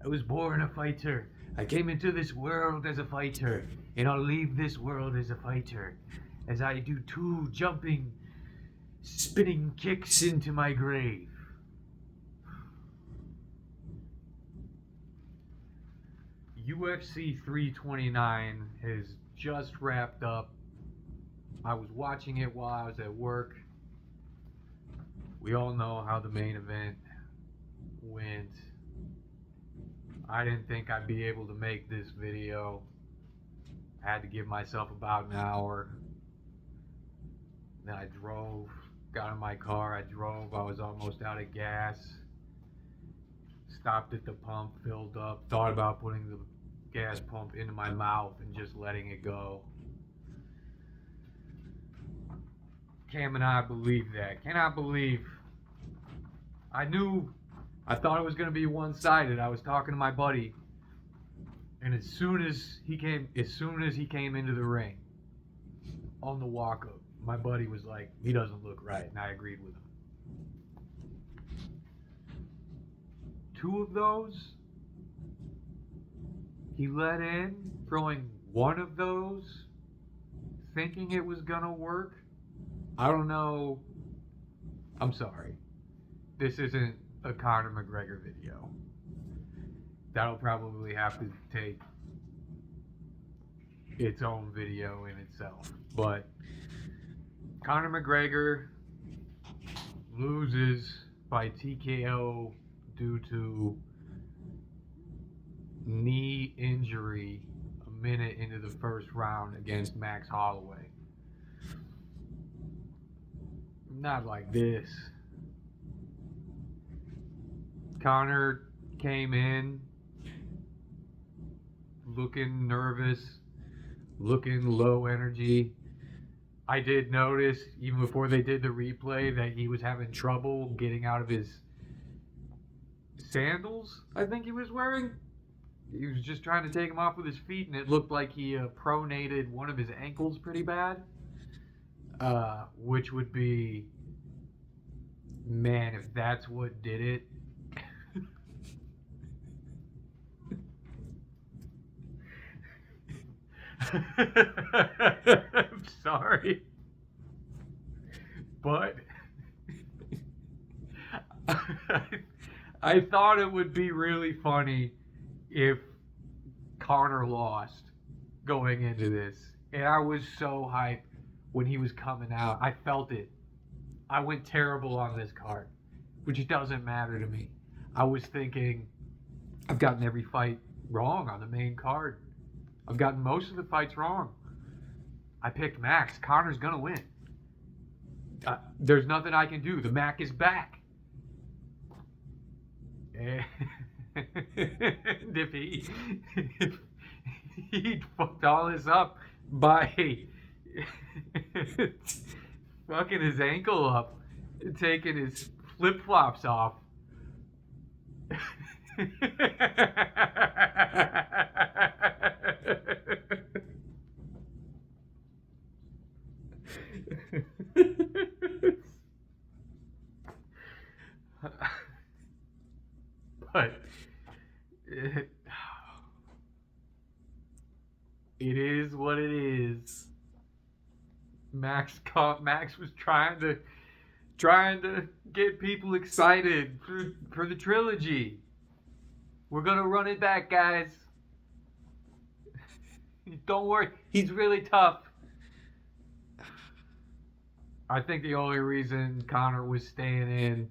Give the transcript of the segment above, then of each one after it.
I was born a fighter. I came into this world as a fighter, and I'll leave this world as a fighter, as I do 2 jumping, spinning kicks into my grave. UFC 329 has just wrapped up. I was watching it while I was at work. We all know how the main event went. I didn't think I'd be able to make this video. I had to give myself about an hour. Then I drove, got in my car, I drove, I was almost out of gas. Stopped at the pump, filled up, thought about putting the gas pump into my mouth and just letting it go. Cannot believe that. Cannot believe. I thought it was going to be one-sided. I was talking to my buddy, and as soon as he came into the ring on the walk-up, my buddy was like, he doesn't look right, and I agreed with him. 2 of those, he let in, throwing 1 of those, thinking it was gonna work. I don't know. I'm sorry. This isn't a Conor McGregor video. That'll probably have to take its own video in itself. But Conor McGregor loses by TKO due to knee injury a minute into the first round against Max Holloway. Not like this. Conor came in looking nervous, looking low energy. I did notice, even before they did the replay, that he was having trouble getting out of his sandals, I think he was wearing. He was just trying to take them off with his feet, and it looked like he pronated one of his ankles pretty bad. Which would be, man, if that's what did it. I'm sorry, but I thought it would be really funny if Conor lost going into this. And I was so hyped when he was coming out. I felt it. I went terrible on this card, which doesn't matter to me. I was thinking, I've gotten every fight wrong on the main card. I've gotten most of the fights wrong. I picked Max. Conor's going to win. There's nothing I can do. The Mac is back. And if he fucked all this up by fucking his ankle up, taking his flip-flops off. But it is what it is. Max was trying to get people excited for the trilogy. We're gonna run it back, guys. Don't worry, he's really tough. I think the only reason Conor was staying in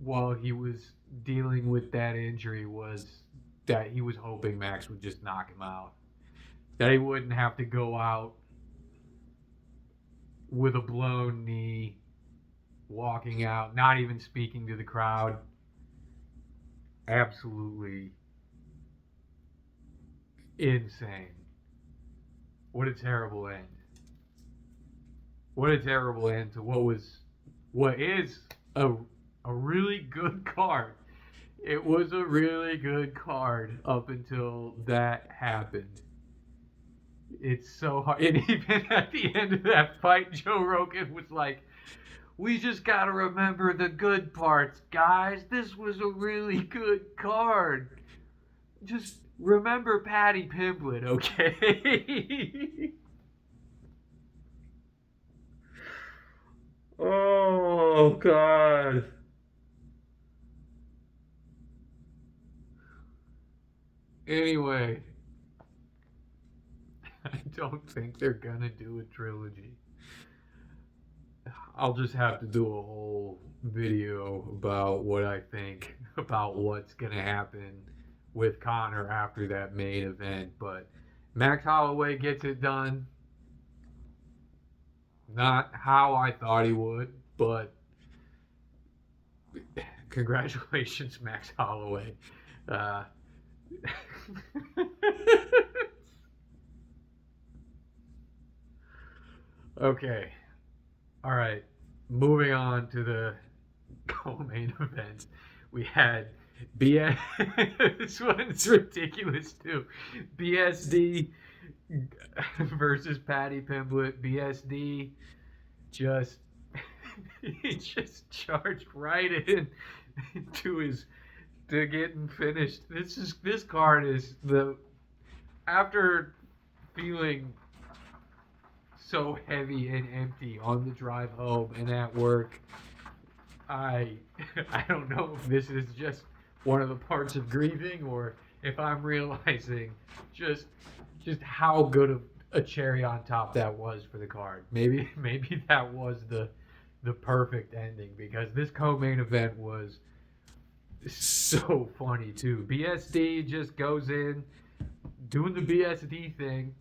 while he was dealing with that injury was that he was hoping Max would just knock him out. That he wouldn't have to go out with a blown knee, walking out, not even speaking to the crowd. Absolutely insane. What a terrible end. What a terrible end to what is a really good card. It was a really good card up until that happened. It's so hard. And even at the end of that fight, Joe Rogan was like, We just gotta remember the good parts, guys. This was a really good card. Just remember Patty Pimblett, okay? Oh, God. Anyway, I don't think they're gonna do a trilogy. I'll just have to do a whole video about what I think about what's gonna happen with Connor after that main event. But Max Holloway gets it done. Not how I thought he would, but congratulations, Max Holloway. Uh, okay. All right. Moving on to the co-main event. We had BS. This one's ridiculous too. BSD versus Patty Pimblett. BSD just he just charged right in to his to getting finished. This card is the after feeling so heavy and empty on the drive home and at work. I I don't know if this is just one of the parts of grieving or if I'm realizing just just how good of a cherry on top that was for the card. Maybe that was the perfect ending because this co-main event was so funny too. BSD just goes in doing the BSD thing.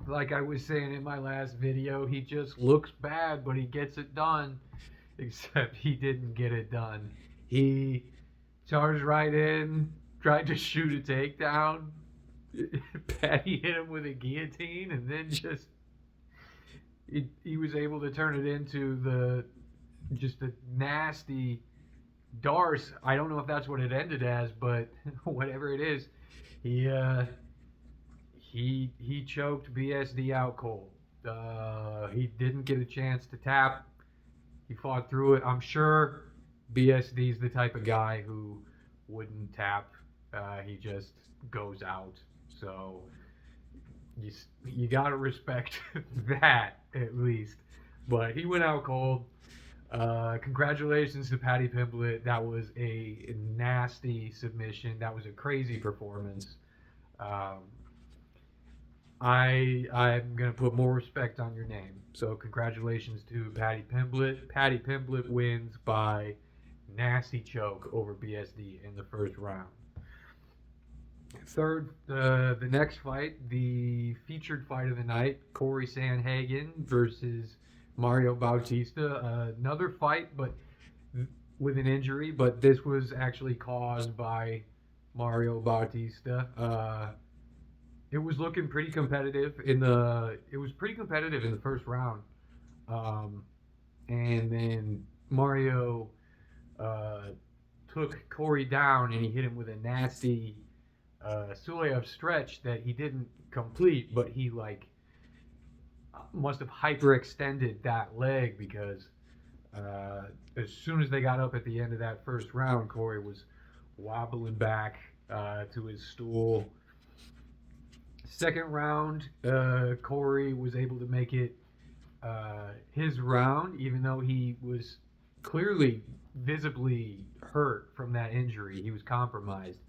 Like I was saying in my last video, he just looks bad, but he gets it done. Except he didn't get it done. He charged right in, tried to shoot a takedown. Patty hit him with a guillotine, and then just he was able to turn it into the just a nasty Darce. I don't know if that's what it ended as, but whatever it is, he he choked BSD out cold. He didn't get a chance to tap. He fought through it. I'm sure BSD's the type of guy who wouldn't tap. He just goes out. So you gotta respect that at least. But he went out cold. Congratulations to Patty Pimblett. That was a nasty submission. That was a crazy performance. Um, I'm gonna put more respect on your name. So congratulations to Patty Pimblett. Patty Pimblett wins by nasty choke over BSD in the first round. Third, the next fight, the featured fight of the night, Corey Sandhagen versus Mario Bautista. Another fight, but with an injury, but this was actually caused by Mario Bautista. It was looking pretty competitive in the. It was pretty competitive in the first round, and then Mario took Corey down and he hit him with a nasty Suleyev stretch that he didn't complete, but he like must have hyperextended that leg because as soon as they got up at the end of that first round, Corey was wobbling back to his stool. Second round, Corey was able to make it his round, even though he was clearly visibly hurt from that injury. He was compromised.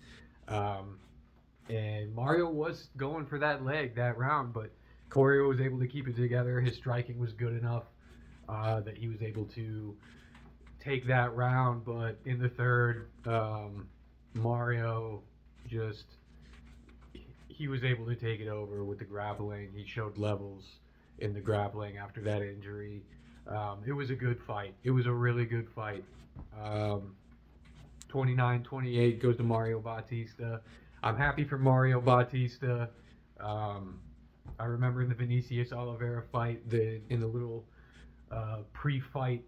And Mario was going for that leg that round, but Corey was able to keep it together. His striking was good enough that he was able to take that round. But in the third, Mario just he was able to take it over with the grappling. He showed levels in the grappling after that injury. It was a good fight. It was a really good fight. 29-28 goes to Mario Bautista. I'm happy for Mario Bautista. I remember in the Vinicius Oliveira fight, in the little pre-fight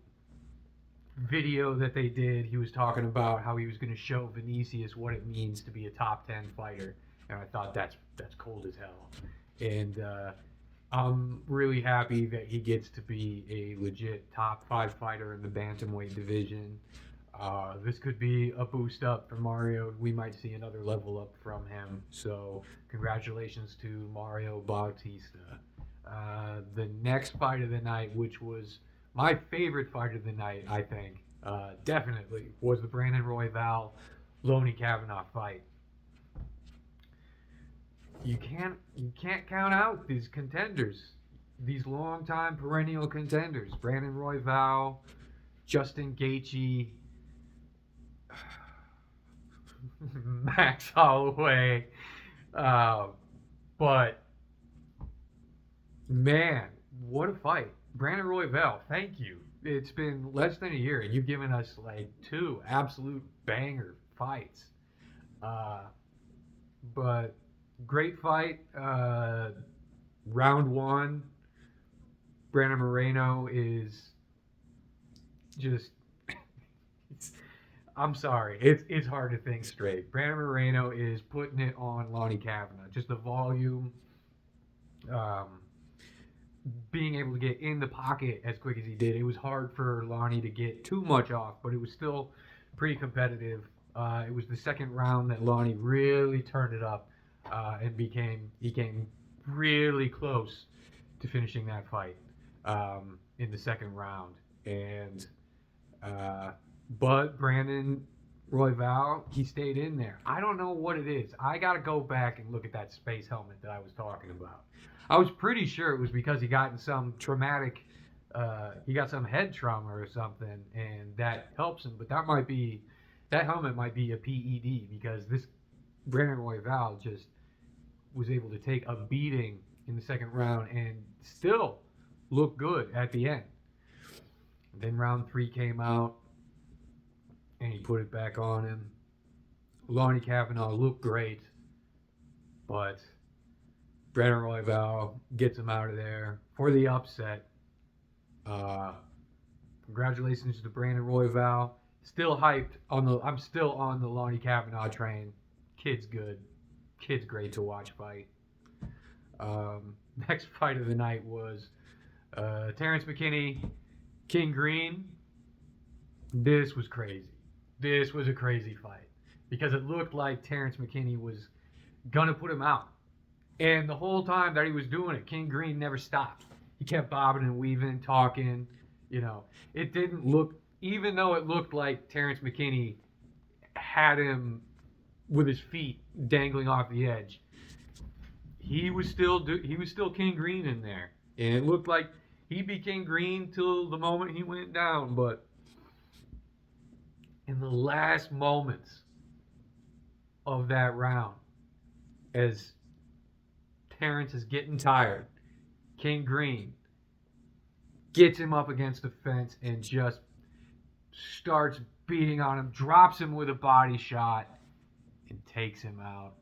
video that they did, he was talking about how he was going to show Vinicius what it means to be a top 10 fighter, and I thought that's cold as hell. And I'm really happy that he gets to be a legit top five fighter in the bantamweight division. This could be a boost up for Mario. We might see another level up from him. So, congratulations to Mario Bautista. The next fight of the night, which was my favorite fight of the night, I think, definitely, was the Brandon Royval Loney Kavanaugh fight. You can't count out these contenders, these longtime perennial contenders. Brandon Royval, Justin Gaethje, Max Holloway. Uh, but man, what a fight. Brandon Royval, thank you. It's been less than a year, and you've given us like two absolute banger fights. Uh, but great fight. Round one, Brandon Moreno is just. I'm sorry, it's hard to think straight. Brandon Moreno is putting it on Lonnie Kavanaugh. Just the volume, um, being able to get in the pocket as quick as he did. It was hard for Lonnie to get too much off, but it was still pretty competitive. It was the second round that Lonnie really turned it up and he came really close to finishing that fight in the second round. And uh, but Brandon Royval, he stayed in there. I don't know what it is. I got to go back and look at that space helmet that I was talking about. I was pretty sure it was because he got in some traumatic, he got some head trauma or something, and that helps him. But that helmet might be a PED because this Brandon Royval just was able to take a beating in the second round and still look good at the end. Then round three came out, and he put it back on him. Lonnie Kavanaugh looked great, but Brandon Royval gets him out of there for the upset. Uh, Congratulations to Brandon Royval. Still hyped on the. I'm still on the Lonnie Kavanaugh train. Kid's good. Kid's great to watch fight. Next fight of the night was Terrence McKinney, King Green. This was crazy. This was a crazy fight because it looked like Terrence McKinney was gonna put him out. And the whole time that he was doing it, King Green never stopped. He kept bobbing and weaving, talking. You know, it didn't look, even though it looked like Terrence McKinney had him with his feet dangling off the edge. He was still King Green in there, and it looked like he became Green till the moment he went down. But in the last moments of that round, as Terrence is getting tired, King Green gets him up against the fence and just starts beating on him, drops him with a body shot, and takes him out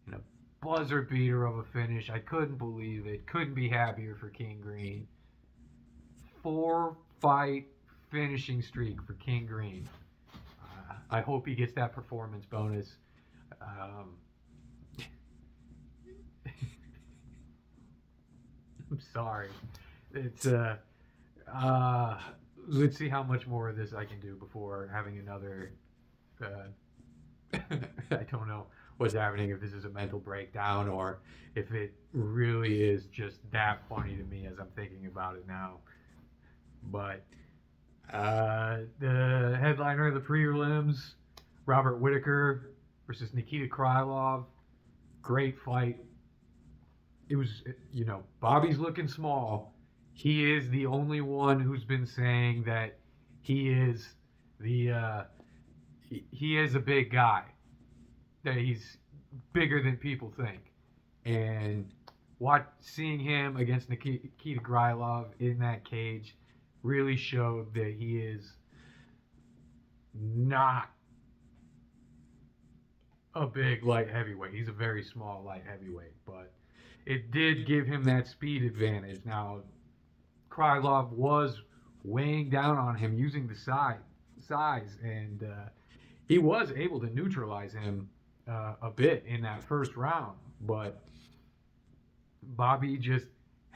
in a buzzer beater of a finish. I couldn't believe it. Couldn't be happier for King Green. 4 fight finishing streak for King Green. I hope he gets that performance bonus. Um, I'm sorry. It's uh, let's see how much more of this I can do before having another. I don't know what's happening, if this is a mental breakdown or if it really is just that funny to me as I'm thinking about it now. But the headliner of the prelims, Robert Whitaker versus Nikita Krylov. Great fight. It was, Bobby's looking small. He is the only one who's been saying that he is he is a big guy. That he's bigger than people think. And seeing him against Nikita Krylov in that cage really showed that he is not a big light heavyweight. He's a very small light heavyweight, but it did give him that speed advantage. Now, Krylov was weighing down on him using the size, and he was able to neutralize him a bit in that first round. But Bobby just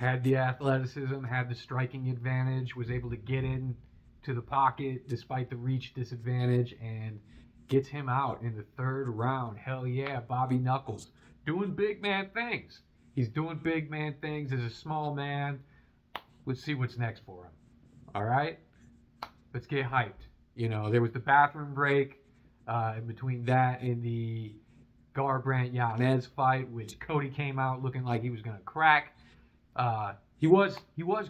had the athleticism, had the striking advantage, was able to get in to the pocket despite the reach disadvantage, and gets him out in the third round. Hell yeah, Bobby Knuckles doing big man things. He's doing big man things as a small man. Let's see what's next for him. All right, let's get hyped. There was the bathroom break in between that and the Garbrandt Yanez fight, which Cody came out looking like he was gonna crack. He was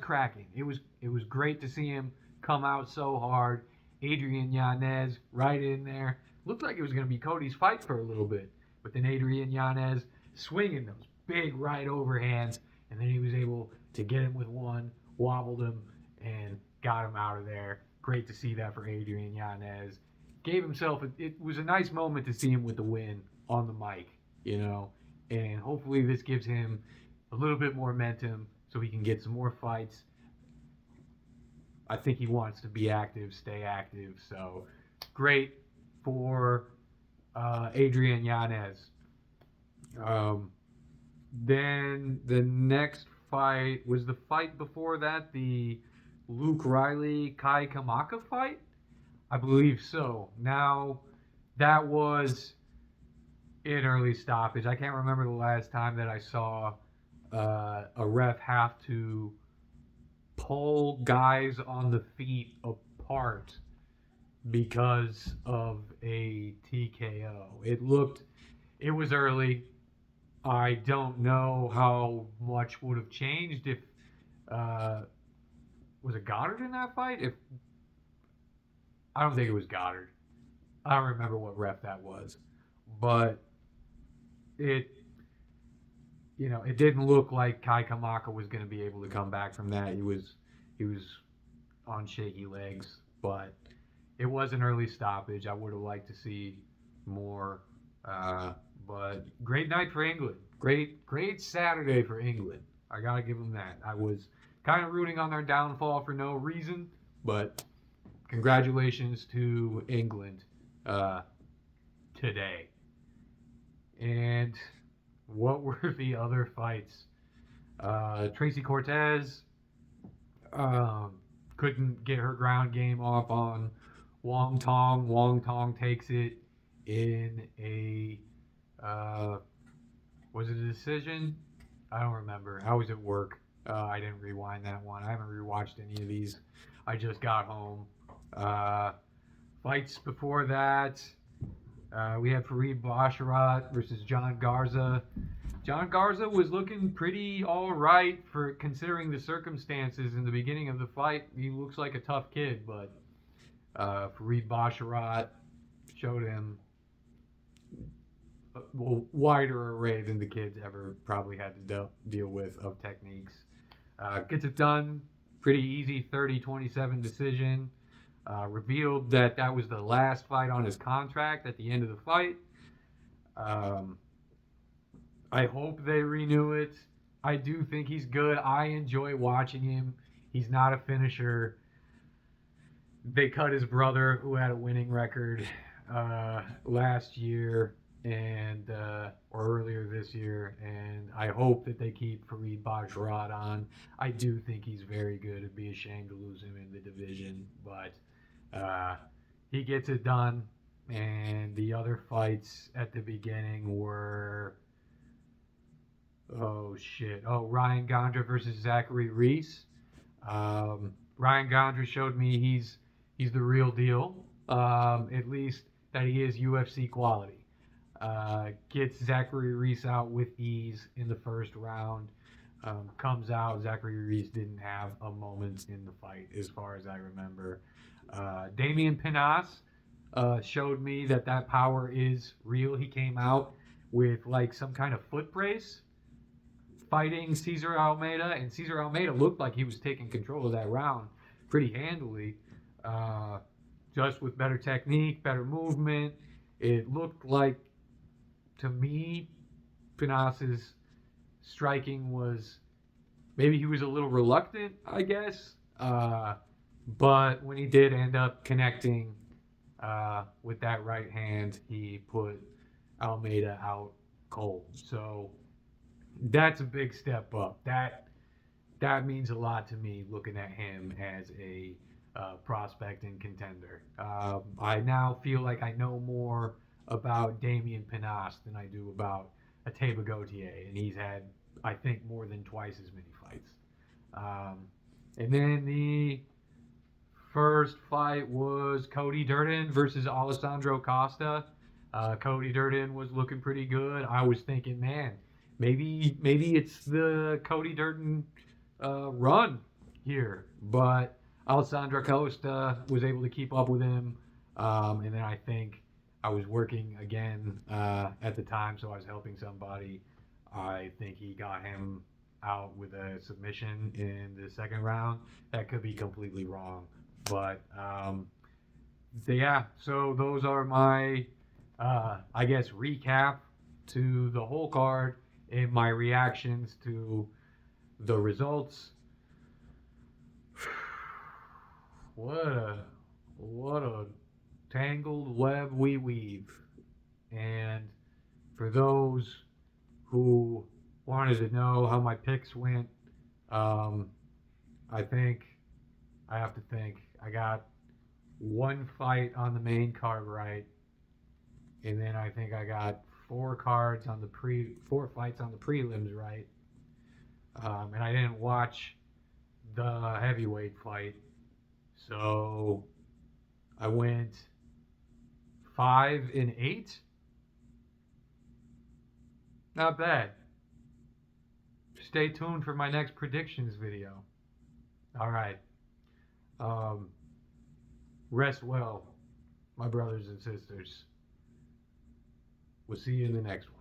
cracking. It was great to see him come out so hard. Adrian Yanez right in there. Looked like it was going to be Cody's fight for a little bit, but then Adrian Yanez swinging those big right overhands, and then he was able to get him with one, wobbled him, and got him out of there. Great to see that for Adrian Yanez. Gave himself it was a nice moment to see him with the win on the mic, and hopefully this gives him a little bit more momentum so he can get some more fights. I think he wants to be active, stay active. So great for Adrian Yanez. Then the next fight was the fight before that, the Luke Riley Kai Kamaka fight? I believe so. Now, that was an early stoppage. I can't remember the last time that I saw a ref have to pull guys on the feet apart because of a TKO. It was early. I don't know how much would have changed if, was it Goddard in that fight? I don't think it was Goddard. I don't remember what ref that was, but it didn't look like Kai Kamaka was going to be able to come back from that. He was on shaky legs, but it was an early stoppage. I would have liked to see more, but great night for England. Great Saturday for England. I gotta give them that. I was kind of rooting on their downfall for no reason, but congratulations to England today. And what were the other fights? Tracy Cortez couldn't get her ground game off on Wong Tong. Wong Tong takes it in a was it a decision? I don't remember. I was at work. I didn't rewind that one. I haven't rewatched any of these. I just got home. Fights before that, we had Farid Basharat versus John Garza. John Garza was looking pretty all right for considering the circumstances in the beginning of the fight. He looks like a tough kid, but Farid Basharat showed him a wider array than the kids ever probably had to deal with of techniques. Gets it done. Pretty easy 30-27 decision. Revealed that was the last fight on his contract at the end of the fight. I hope they renew it. I do think he's good. I enjoy watching him. He's not a finisher. They cut his brother, who had a winning record last year or earlier this year, and I hope that they keep Farid Basharat on. I do think he's very good. It'd be a shame to lose him in the division, but he gets it done. And the other fights at the beginning were Ryan Gondra versus Zachary Reese. Ryan Gondra showed me he's the real deal, at least that he is UFC quality. Gets Zachary Reese out with ease in the first round. Comes out, Zachary Reese didn't have a moment in the fight as far as I remember. Damian Pinas showed me that power is real. He came out with like some kind of foot brace fighting Cesar Almeida, and Cesar Almeida looked like he was taking control of that round pretty handily, just with better technique, better movement. It looked like, to me, Pinas's striking was, maybe he was a little reluctant, I guess, but when he did end up connecting with that right hand, he put Almeida out cold. So that's a big step up. That that means a lot to me looking at him as a prospect and contender. I now feel like I know more about Damian Pinast than I do about Ateba Gautier, and he's had, I think, more than twice as many fights. Um, and then the first fight was Cody Durden versus Alessandro Costa. Cody Durden was looking pretty good. I was thinking, man, maybe it's the Cody Durden run here, but Alessandro Costa was able to keep up with him, and then I think I was working again at the time, so I was helping somebody. I think he got him out with a submission in the second round. That could be completely wrong, but yeah. So those are my, I guess, recap to the whole card and my reactions to the results. What a tangled web we weave. And for those who wanted to know how my picks went, um, I think I have to think. I got one fight on the main card right, and then I think I got four fights on the prelims right, and I didn't watch the heavyweight fight, so I went 5-8. Not bad. Stay tuned for my next predictions video. All right. Um, rest well, my brothers and sisters. We'll see you in the next one.